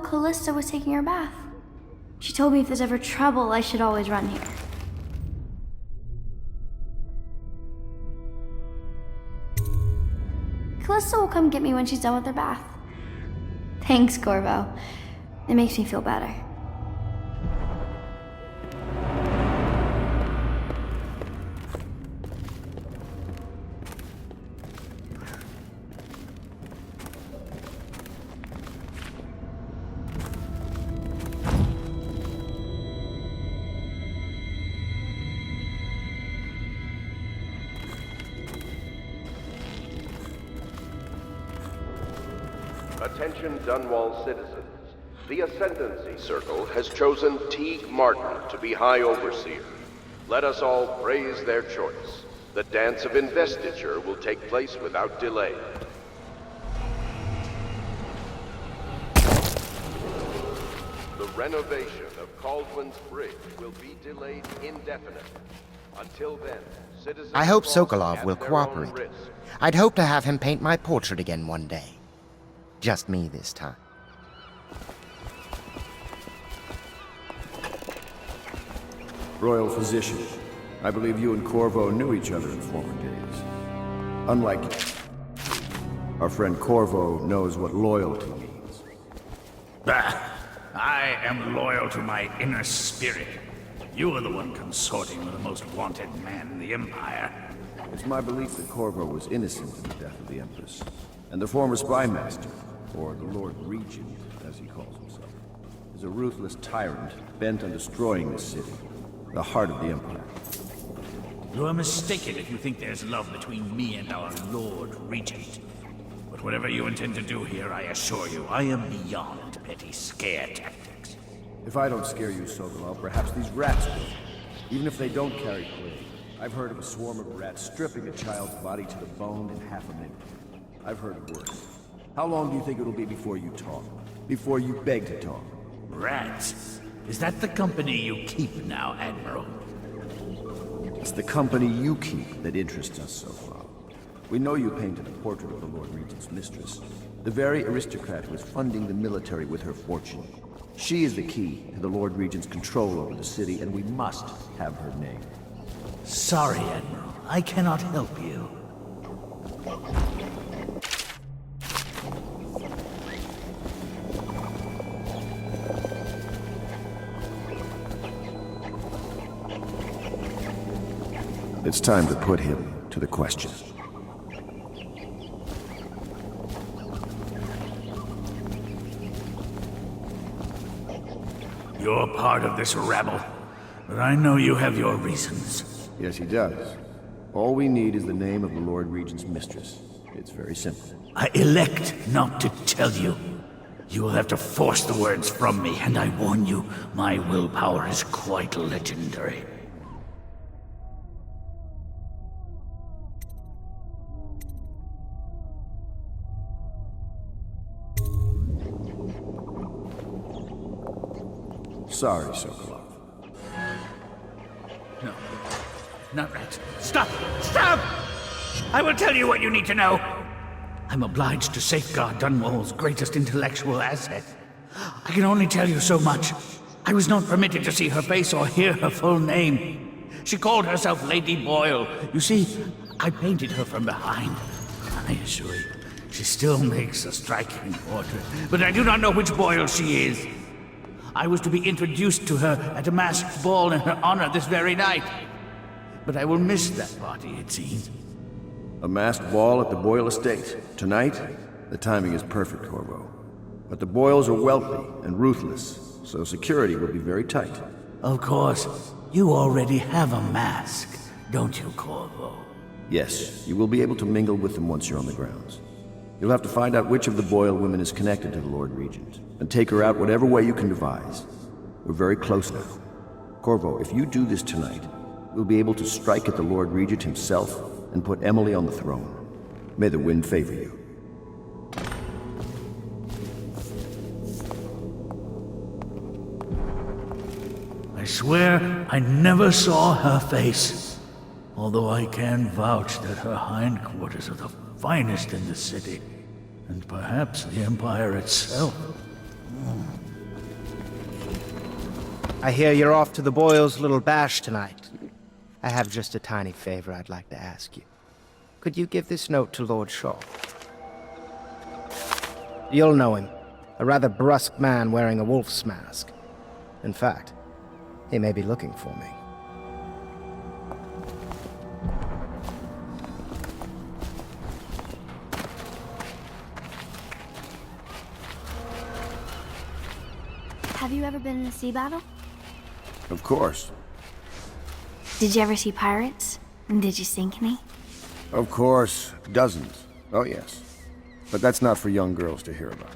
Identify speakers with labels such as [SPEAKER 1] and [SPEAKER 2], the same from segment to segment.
[SPEAKER 1] Callista was taking her bath. She told me if there's ever trouble, I should always run here. Callista will come get me when she's done with her bath. Thanks, Corvo. It makes me feel better.
[SPEAKER 2] Attention Dunwall citizens. The Ascendancy Circle has chosen Teague Martin to be High Overseer. Let us all praise their choice. The dance of investiture will take place without delay. The renovation of Caldwell's Bridge will be delayed indefinitely. Until then, citizens...
[SPEAKER 3] I hope
[SPEAKER 2] must
[SPEAKER 3] Sokolov
[SPEAKER 2] at
[SPEAKER 3] will
[SPEAKER 2] their own
[SPEAKER 3] cooperate.
[SPEAKER 2] risk.
[SPEAKER 3] I'd hope to have him paint my portrait again one day. Just me this time.
[SPEAKER 4] Royal Physician, I believe you and Corvo knew each other in former days. Unlike you, our friend Corvo knows what loyalty means.
[SPEAKER 5] Bah! I am loyal to my inner spirit. You are the one consorting with the most wanted man in the Empire.
[SPEAKER 4] It's my belief that Corvo was innocent in the death of the Empress, and the former spy master, or the Lord Regent, as he calls himself, is a ruthless tyrant bent on destroying this city, the heart of the Empire.
[SPEAKER 5] You are mistaken if you think there's love between me and our Lord Regent. But whatever you intend to do here, I assure you, I am beyond petty scare tactics.
[SPEAKER 4] If I don't scare you, Sokolov, perhaps these rats will. Even if they don't carry plague. I've heard of a swarm of rats stripping a child's body to the bone in half a minute. I've heard of worse. How long do you think it'll be before you talk? Before you beg to talk?
[SPEAKER 5] Rats? Is that the company you keep now, Admiral?
[SPEAKER 4] It's the company you keep that interests us so far. We know you painted a portrait of the Lord Regent's mistress, the very aristocrat who is funding the military with her fortune. She is the key to the Lord Regent's control over the city, and we must have her name.
[SPEAKER 5] Sorry, Admiral. I cannot help you.
[SPEAKER 4] It's time to put him to the question.
[SPEAKER 5] You're part of this rabble, but I know you have your reasons.
[SPEAKER 4] Yes, he does. All we need is the name of the Lord Regent's mistress. It's very simple.
[SPEAKER 5] I elect not to tell you. You will have to force the words from me, and I warn you, my willpower is quite legendary.
[SPEAKER 4] Sorry, Sokolov.
[SPEAKER 5] No, not rats. Stop! Stop! I will tell you what you need to know. I'm obliged to safeguard Dunwall's greatest intellectual asset. I can only tell you so much. I was not permitted to see her face or hear her full name. She called herself Lady Boyle. You see, I painted her from behind. I assure you, she still makes a striking portrait, but I do not know which Boyle she is. I was to be introduced to her at a masked ball in her honor this very night. But I will miss that party, it seems.
[SPEAKER 4] A masked ball at the Boyle estate. Tonight? The timing is perfect, Corvo. But the Boyles are wealthy and ruthless, so security will be very tight.
[SPEAKER 5] Of course. You already have a mask, don't you, Corvo?
[SPEAKER 4] Yes, you will be able to mingle with them once you're on the grounds. You'll have to find out which of the Boyle women is connected to the Lord Regent, and take her out whatever way you can devise. We're very close now. Corvo, if you do this tonight, we'll be able to strike at the Lord Regent himself and put Emily on the throne. May the wind favor you.
[SPEAKER 5] I swear I never saw her face, although I can vouch that her hindquarters are the finest in the city, and perhaps the Empire itself.
[SPEAKER 3] I hear you're off to the Boyles' little bash tonight. I have just a tiny favor I'd like to ask you. Could you give this note to Lord Shaw? You'll know him. A rather brusque man wearing a wolf's mask. In fact, he may be looking for me.
[SPEAKER 1] Have you ever been in a sea battle?
[SPEAKER 4] Of course.
[SPEAKER 1] Did you ever see pirates? And did you sink any?
[SPEAKER 4] Of course. Dozens. Oh, yes. But that's not for young girls to hear about.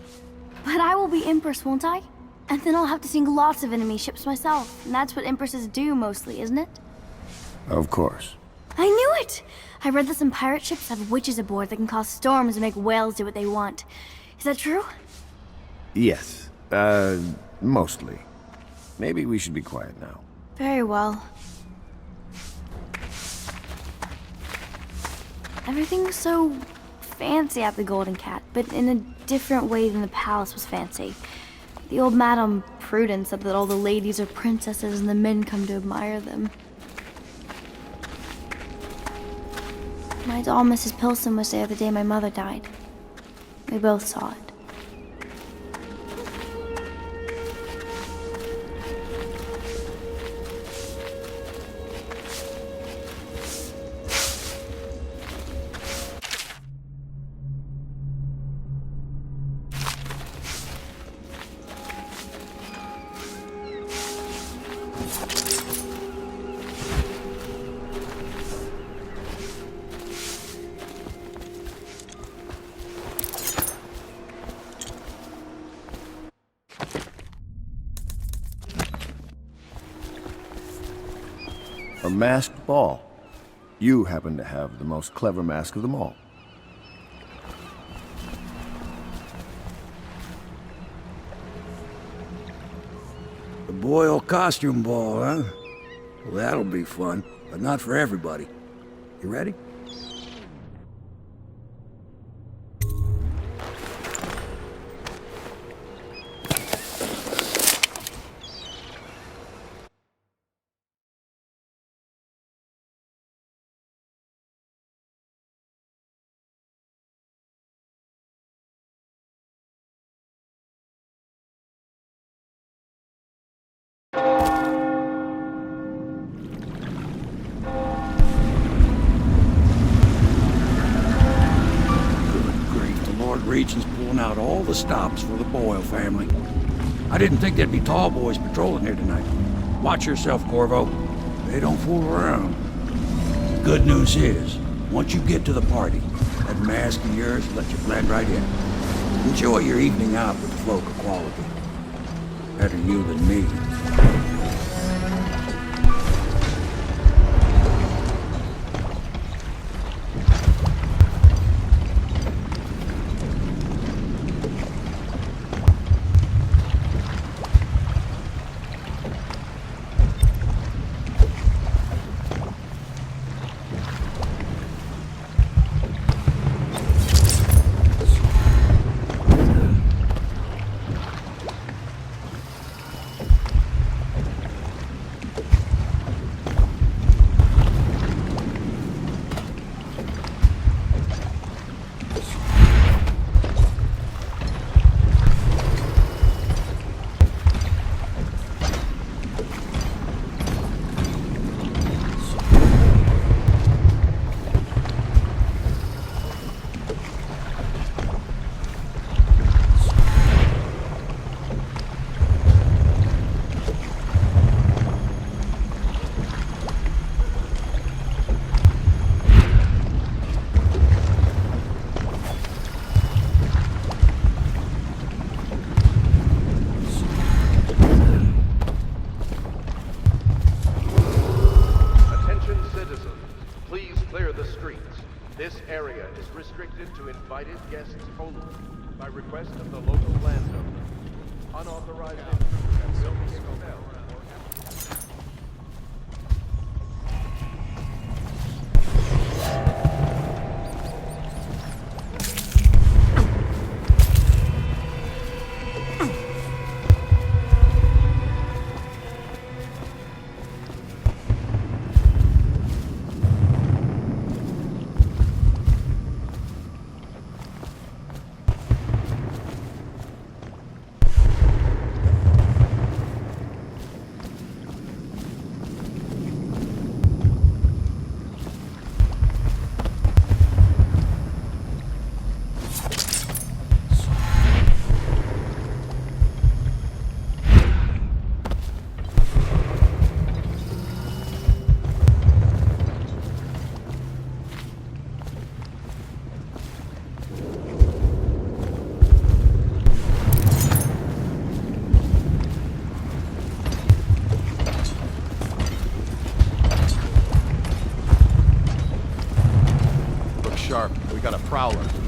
[SPEAKER 1] But I will be Empress, won't I? And then I'll have to sink lots of enemy ships myself. And that's what Empresses do mostly, isn't it?
[SPEAKER 4] Of course.
[SPEAKER 1] I knew it! I read that some pirate ships have witches aboard that can cause storms and make whales do what they want. Is that true?
[SPEAKER 4] Yes. Mostly. Maybe we should be quiet now.
[SPEAKER 1] Very well. Everything was so fancy at the Golden Cat, but in a different way than the palace was fancy. The old Madame Prudence said that all the ladies are princesses and the men come to admire them. My doll, Mrs. Pilson, was there the day my mother died. We both saw it.
[SPEAKER 4] A masked ball. You happen to have the most clever mask of them all.
[SPEAKER 6] The Boyle costume ball, huh? Well, that'll be fun, but not for everybody. You ready? Regent's pulling out all the stops for the Boyle family. I didn't think there'd be tall boys patrolling here tonight. Watch yourself, Corvo. They don't fool around. The good news is, once you get to the party, that mask of yours will let you blend right in. Enjoy your evening out with folk of quality. Better you than me.
[SPEAKER 2] This area is restricted to invited guests only, by request of the local landowner. Unauthorized intruders will be expelled.
[SPEAKER 6] power.